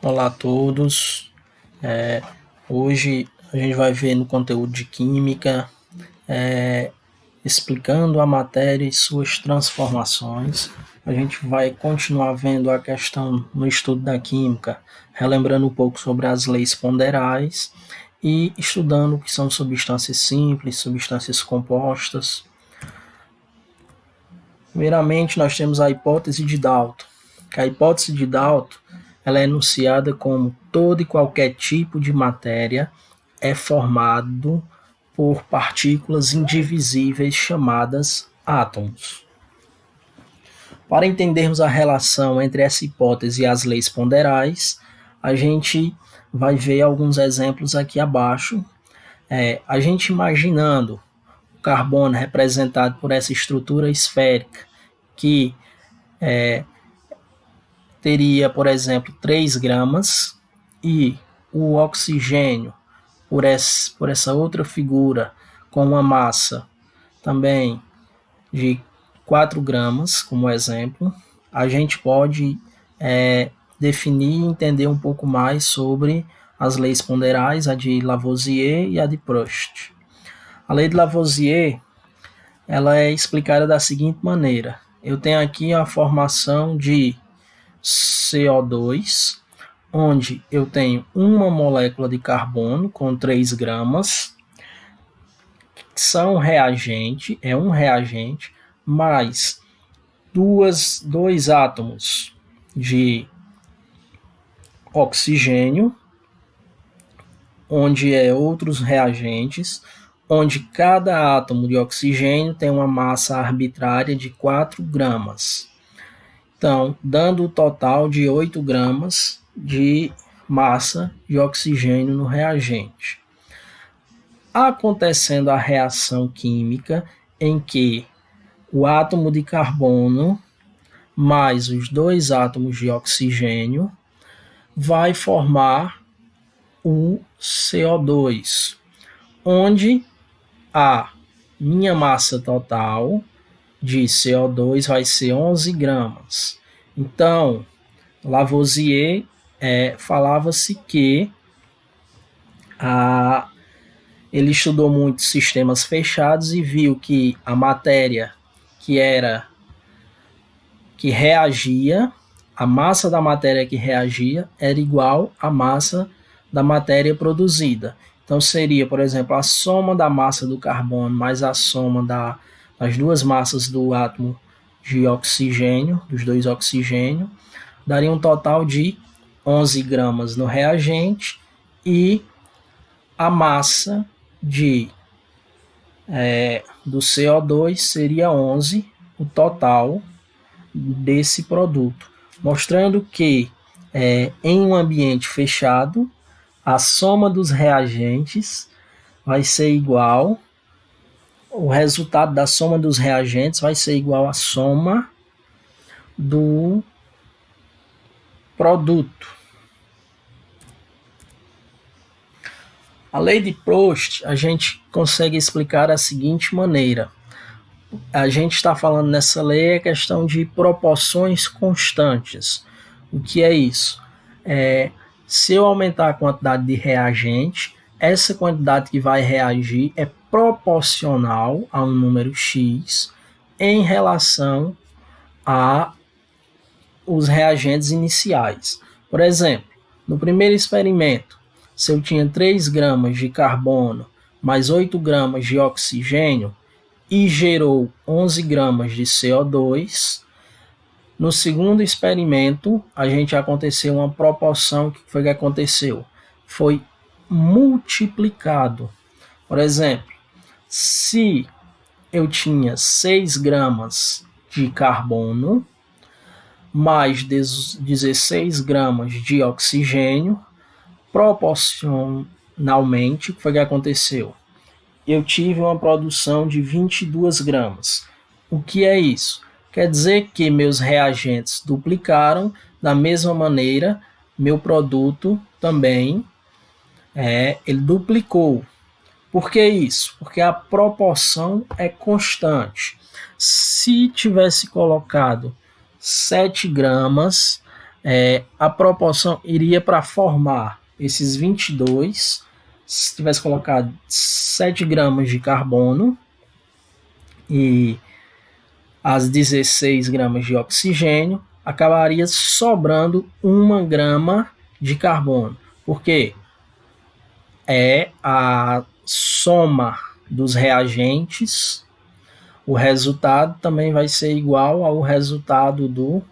Olá a todos. Hoje a gente vai ver no conteúdo de Química, explicando a matéria e suas transformações. A gente vai continuar vendo a questão no estudo da Química, relembrando um pouco sobre as leis ponderais e estudando o que são substâncias simples, substâncias compostas. Primeiramente, nós temos a hipótese de Dalton. A hipótese de Dalton ela é enunciada como todo e qualquer tipo de matéria é formado por partículas indivisíveis chamadas átomos. Para entendermos a relação entre essa hipótese e as leis ponderais, a gente vai ver alguns exemplos aqui abaixo. A gente imaginando o carbono representado por essa estrutura esférica, que teria, por exemplo, 3 gramas, e o oxigênio, por essa outra figura, com uma massa também de 4 gramas, como exemplo, a gente pode definir e entender um pouco mais sobre as leis ponderais, a de Lavoisier e a de Proust. A lei de Lavoisier ela é explicada da seguinte maneira. Eu tenho aqui a formação de CO2, onde eu tenho uma molécula de carbono com 3 gramas, são reagente, é um reagente, mais dois átomos de oxigênio, onde outros reagentes, onde cada átomo de oxigênio tem uma massa arbitrária de 4 gramas. Então, dando o total de 8 gramas de massa de oxigênio no reagente. Acontecendo a reação química em que o átomo de carbono mais os 2 átomos de oxigênio vai formar o CO2, onde a minha massa total de CO2 vai ser 11 gramas. Então, Lavoisier falava-se que ele estudou muitos sistemas fechados e viu que a matéria que reagia, a massa da matéria que reagia era igual à massa da matéria produzida. Então seria, por exemplo, a soma da massa do carbono mais a soma das duas massas do átomo de oxigênio, dos 2 oxigênios, daria um total de 11 gramas no reagente, e a massa do CO2 seria 11, o total desse produto, mostrando que em um ambiente fechado, a soma dos reagentes vai ser igual, o resultado da soma dos reagentes vai ser igual à soma do produto. A lei de Proust a gente consegue explicar da seguinte maneira. A gente está falando nessa lei a questão de proporções constantes. O que é isso? Se eu aumentar a quantidade de reagente, essa quantidade que vai reagir é proporcional a um número X em relação a os reagentes iniciais. Por exemplo, no primeiro experimento, se eu tinha 3 gramas de carbono mais 8 gramas de oxigênio e gerou 11 gramas de CO2, no segundo experimento, aconteceu uma proporção. O que foi que aconteceu? Foi multiplicado. Por exemplo, se eu tinha 6 gramas de carbono mais 16 gramas de oxigênio, proporcionalmente, o que foi que aconteceu? Eu tive uma produção de 22 gramas. O que é isso? Quer dizer que meus reagentes duplicaram, da mesma maneira, meu produto também ele duplicou. Por que isso? Porque a proporção é constante. Se tivesse colocado 7 gramas a proporção iria para formar esses 22, se tivesse colocado 7 gramas de carbono e as 16 gramas de oxigênio, acabaria sobrando 1 grama de carbono. Por quê? É a soma dos reagentes, o resultado também vai ser igual ao resultado do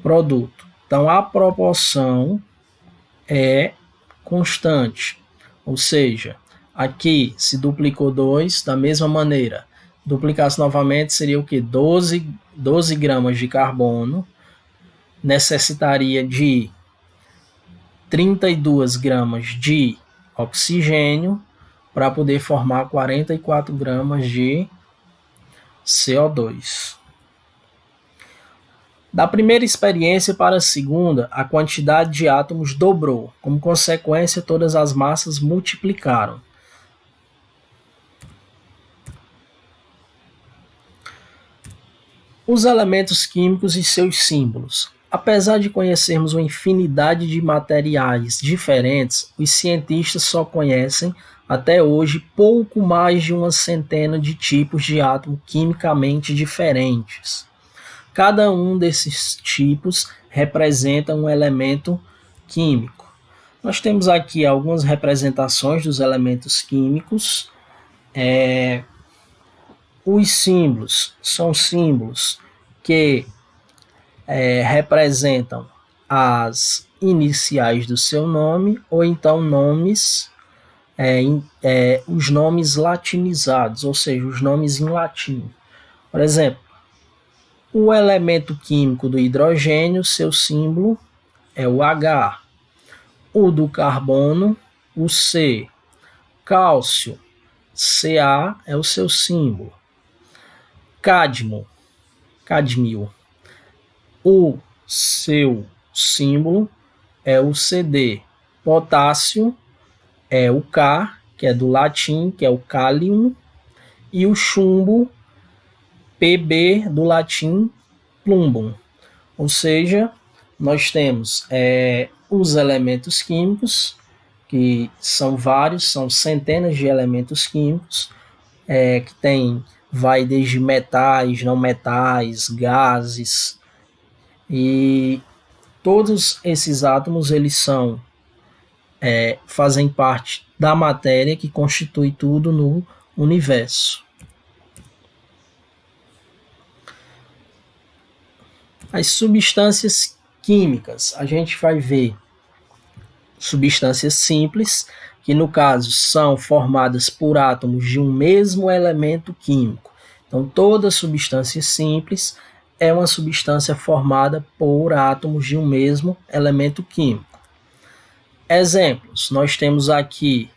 produto. Então, a proporção é constante, ou seja, aqui se duplicou 2, da mesma maneira, duplicasse novamente seria o que? 12 gramas de carbono, necessitaria de 32 gramas de oxigênio para poder formar 44 gramas de CO2. Da primeira experiência para a segunda, a quantidade de átomos dobrou. Como consequência, todas as massas multiplicaram. Os elementos químicos e seus símbolos. Apesar de conhecermos uma infinidade de materiais diferentes, os cientistas só conhecem, até hoje, pouco mais de uma centena de tipos de átomo quimicamente diferentes. Cada um desses tipos representa um elemento químico. Nós temos aqui algumas representações dos elementos químicos. Os símbolos são símbolos que representam as iniciais do seu nome, ou então nomes, os nomes latinizados, ou seja, os nomes em latim. Por exemplo, o elemento químico do hidrogênio, seu símbolo é o H. O do carbono, o C. Cálcio, Ca é o seu símbolo. Cádmio, o seu símbolo é o Cd. Potássio é o K, que é do latim, que é o Kalium. E o chumbo, Pb, do latim, plumbum. Ou seja, nós temos os elementos químicos, que são vários, são centenas de elementos químicos, que vai desde metais, não metais, gases, e todos esses átomos eles fazem parte da matéria que constitui tudo no universo. As substâncias químicas, a gente vai ver substâncias simples, que no caso são formadas por átomos de um mesmo elemento químico. Então, toda substância simples é uma substância formada por átomos de um mesmo elemento químico. Exemplos, nós temos aqui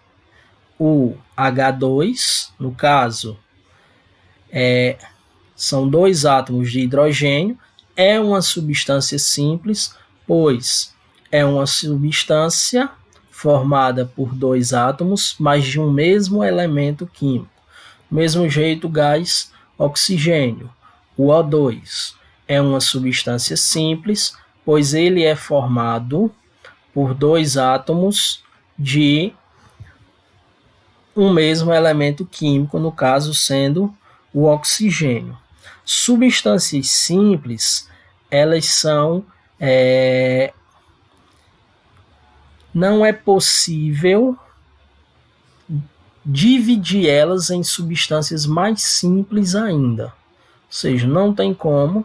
o H2, no caso, são 2 átomos de hidrogênio, é uma substância simples, pois é uma substância formada por 2 átomos, mas de um mesmo elemento químico. Do mesmo jeito, o gás oxigênio, o O2, é uma substância simples, pois ele é formado por 2 átomos de um mesmo elemento químico, no caso sendo o oxigênio. Substâncias simples, elas são não é possível dividir elas em substâncias mais simples ainda. Ou seja, não tem como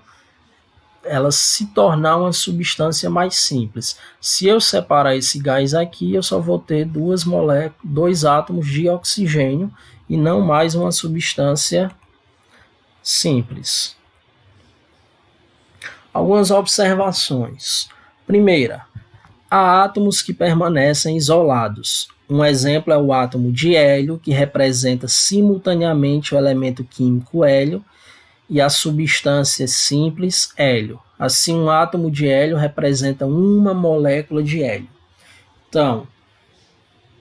ela se tornar uma substância mais simples. Se eu separar esse gás aqui, eu só vou ter 2 átomos de oxigênio e não mais uma substância simples. Algumas observações. Primeira, há átomos que permanecem isolados. Um exemplo é o átomo de hélio, que representa simultaneamente o elemento químico hélio e a substância simples hélio. Assim, um átomo de hélio representa uma molécula de hélio. Então,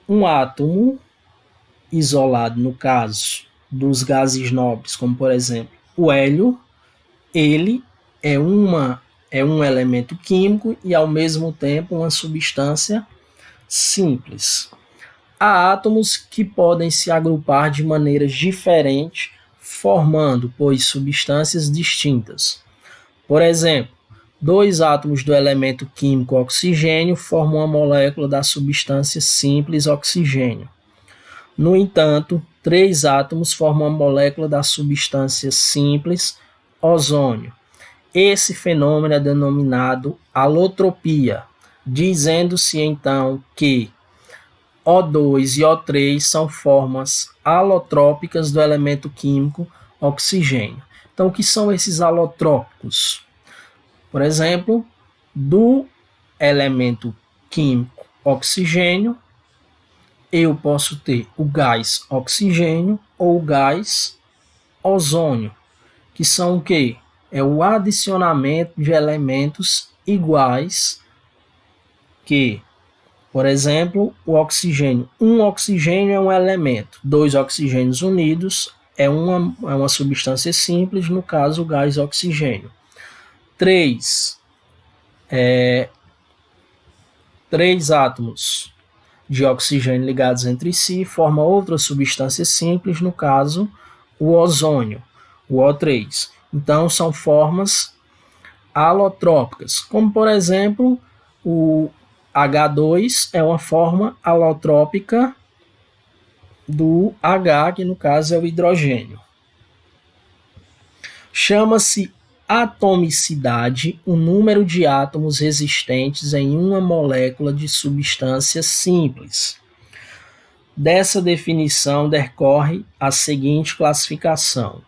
um átomo isolado, no caso dos gases nobres, como por exemplo o hélio, ele é uma é um elemento químico e, ao mesmo tempo, uma substância simples. Há átomos que podem se agrupar de maneiras diferentes, formando, pois, substâncias distintas. Por exemplo, 2 átomos do elemento químico oxigênio formam uma molécula da substância simples oxigênio. No entanto, 3 átomos formam uma molécula da substância simples ozônio. Esse fenômeno é denominado alotropia, dizendo-se então que O2 e O3 são formas alotrópicas do elemento químico oxigênio. Então, o que são esses alotrópicos? Por exemplo, do elemento químico oxigênio, eu posso ter o gás oxigênio ou o gás ozônio, que são o quê? É o adicionamento de elementos iguais que, por exemplo, o oxigênio. Um oxigênio é um elemento, 2 oxigênios unidos é uma substância simples, no caso o gás oxigênio. 3 átomos de oxigênio ligados entre si formam outra substância simples, no caso o ozônio, o O3. Então são formas alotrópicas, como por exemplo o H2 é uma forma alotrópica do H, que no caso é o hidrogênio. Chama-se atomicidade o número de átomos existentes em uma molécula de substância simples. Dessa definição decorre a seguinte classificação: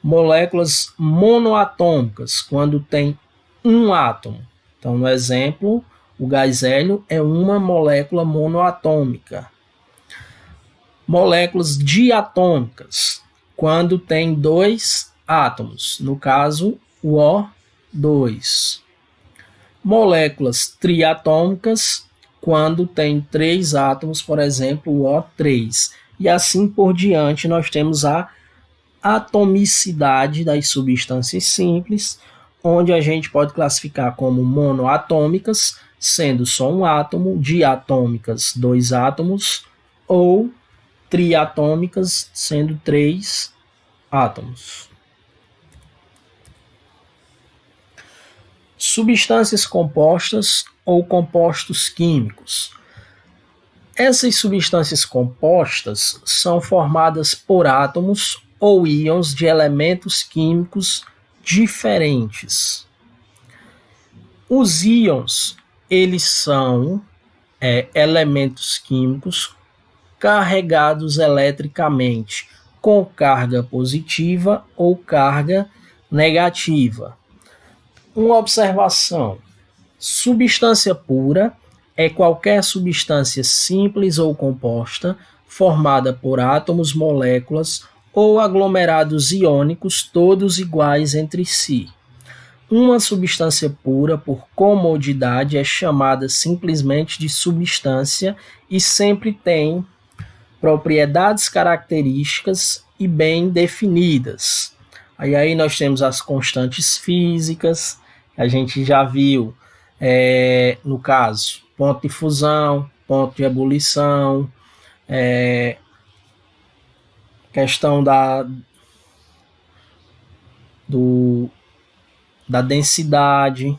moléculas monoatômicas, quando tem um átomo. Então, no exemplo, o gás hélio é uma molécula monoatômica. Moléculas diatômicas, quando tem 2 átomos, no caso, o O2. Moléculas triatômicas, quando tem 3 átomos, por exemplo, o O3. E assim por diante, nós temos a atomicidade das substâncias simples, onde a gente pode classificar como monoatômicas, sendo só um átomo, diatômicas, 2 átomos, ou triatômicas, sendo 3 átomos. Substâncias compostas ou compostos químicos. Essas substâncias compostas são formadas por átomos ou íons de elementos químicos diferentes. Os íons, eles são elementos químicos carregados eletricamente, com carga positiva ou carga negativa. Uma observação: substância pura é qualquer substância simples ou composta formada por átomos, moléculas ou aglomerados iônicos, todos iguais entre si. Uma substância pura, por comodidade, é chamada simplesmente de substância e sempre tem propriedades características e bem definidas. Aí nós temos as constantes físicas, que a gente já viu, no caso, ponto de fusão, ponto de ebulição, questão da densidade.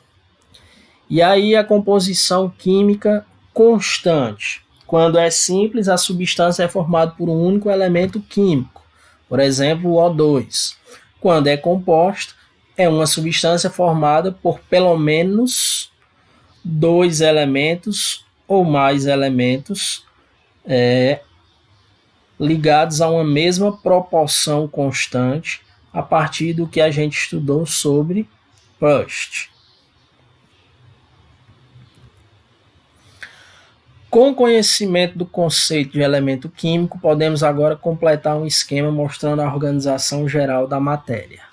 E aí a composição química constante. Quando é simples, a substância é formada por um único elemento químico, por exemplo, o O2. Quando é composta, é uma substância formada por pelo menos 2 elementos ou mais elementos ligados a uma mesma proporção constante, a partir do que a gente estudou sobre Proust. Com conhecimento do conceito de elemento químico, podemos agora completar um esquema mostrando a organização geral da matéria.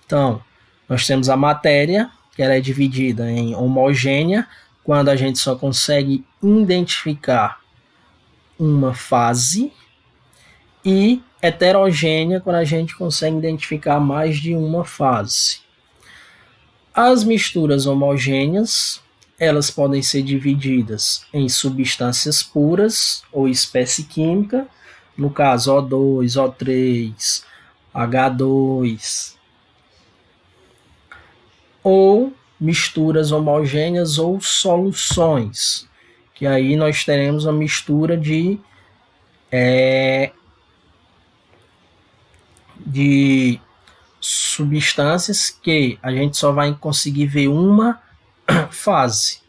Então, nós temos a matéria, que ela é dividida em homogênea, quando a gente só consegue identificar uma fase, e heterogênea, quando a gente consegue identificar mais de uma fase. As misturas homogêneas, elas podem ser divididas em substâncias puras ou espécie química, no caso O2, O3, H2, ou misturas homogêneas ou soluções, que aí nós teremos a mistura de substâncias que a gente só vai conseguir ver uma fase.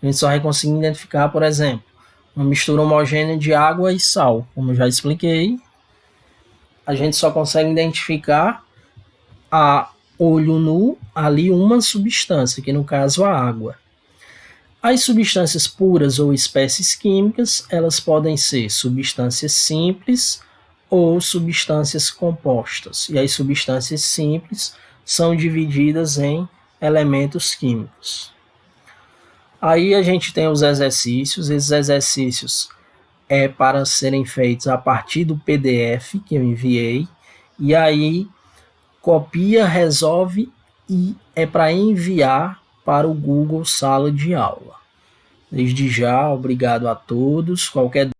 A gente só vai conseguir identificar, por exemplo, uma mistura homogênea de água e sal, como eu já expliquei. A gente só consegue identificar a olho nu ali uma substância, que no caso a água. As substâncias puras ou espécies químicas, elas podem ser substâncias simples ou substâncias compostas. E as substâncias simples são divididas em elementos químicos. Aí a gente tem os exercícios. Esses exercícios é para serem feitos a partir do PDF que eu enviei. E aí copia, resolve e é para enviar para o Google Sala de Aula. Desde já, obrigado a todos. Qualquer